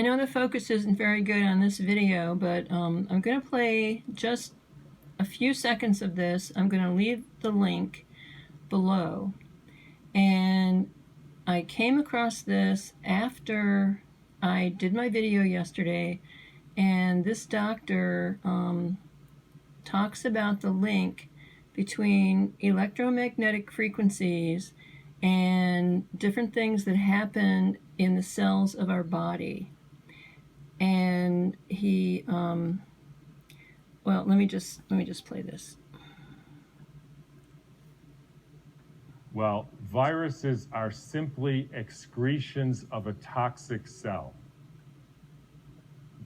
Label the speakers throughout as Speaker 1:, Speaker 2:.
Speaker 1: I know the focus isn't very good on this video, but I'm going to play just a few seconds of this. I'm going to leave the link below. And I came across this after I did my video yesterday, and this doctor talks about the link between electromagnetic frequencies and different things that happen in the cells of our body. And he, well, let me just play this.
Speaker 2: Well, viruses are simply excretions of a toxic cell.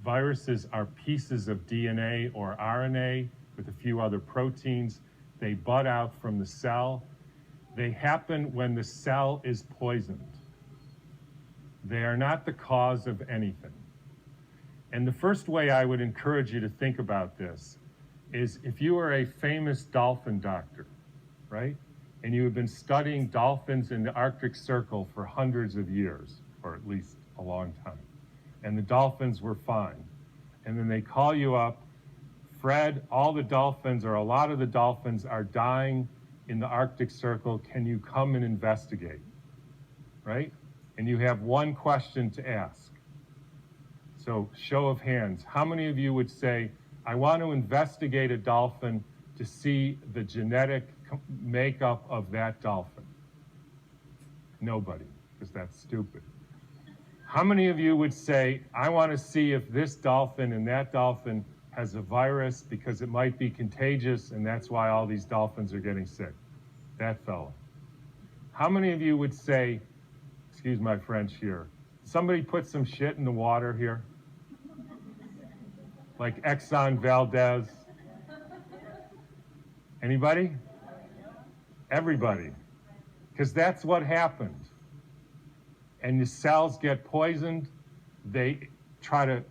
Speaker 2: Viruses are pieces of DNA or RNA with a few other proteins. They bud out from the cell. They happen when the cell is poisoned. They are not the cause of anything. And the first way I would encourage you to think about this is if you are a famous dolphin doctor, right? And you have been studying dolphins in the Arctic Circle for hundreds of years, or at least a long time, and the dolphins were fine. And then they call you up, Fred, all the dolphins or a lot of the dolphins are dying in the Arctic Circle. Can you come and investigate? Right? And you have one question to ask. So show of hands, how many of you would say, I want to investigate a dolphin to see the genetic makeup of that dolphin? Nobody, because that's stupid. How many of you would say, I want to see if this dolphin and that dolphin has a virus because it might be contagious and that's why all these dolphins are getting sick? That fellow. How many of you would say, excuse my French here, somebody put some shit in the water here? Like Exxon Valdez? Anybody? Everybody. Because that's what happened. And the cells get poisoned. They try to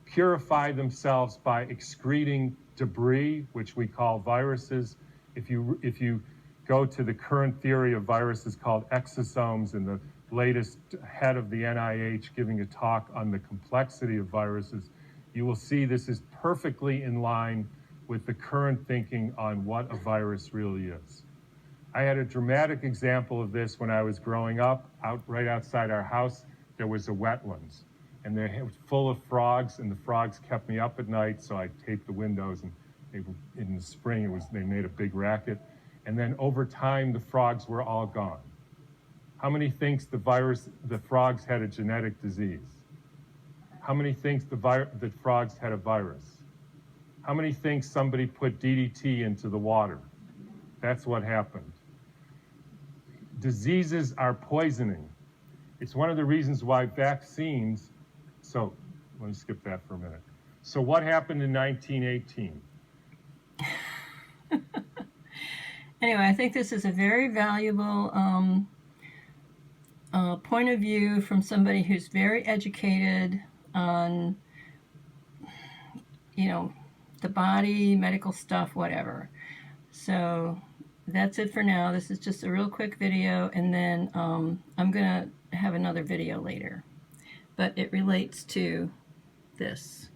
Speaker 2: purify themselves by excreting debris, which we call viruses. If you go to the current theory of viruses called exosomes, and the latest head of the NIH giving a talk on the complexity of viruses, you will see this is perfectly in line with the current thinking on what a virus really is. I had a dramatic example of this when I was growing up. Right outside our house, there was a wetlands, and it was full of frogs, and the frogs kept me up at night, so I taped the windows, and in the spring they made a big racket. And then over time, the frogs were all gone. How many thinks the frogs had a genetic disease? How many thinks the frogs had a virus? How many thinks somebody put DDT into the water? That's what happened. Diseases are poisoning. It's one of the reasons why vaccines, so let me skip that for a minute. So what happened in 1918?
Speaker 1: Anyway, I think this is a very valuable point of view from somebody who's very educated on, the body, medical stuff, whatever. So that's it for now. This is just a real quick video, and then I'm going to have another video later. But it relates to this.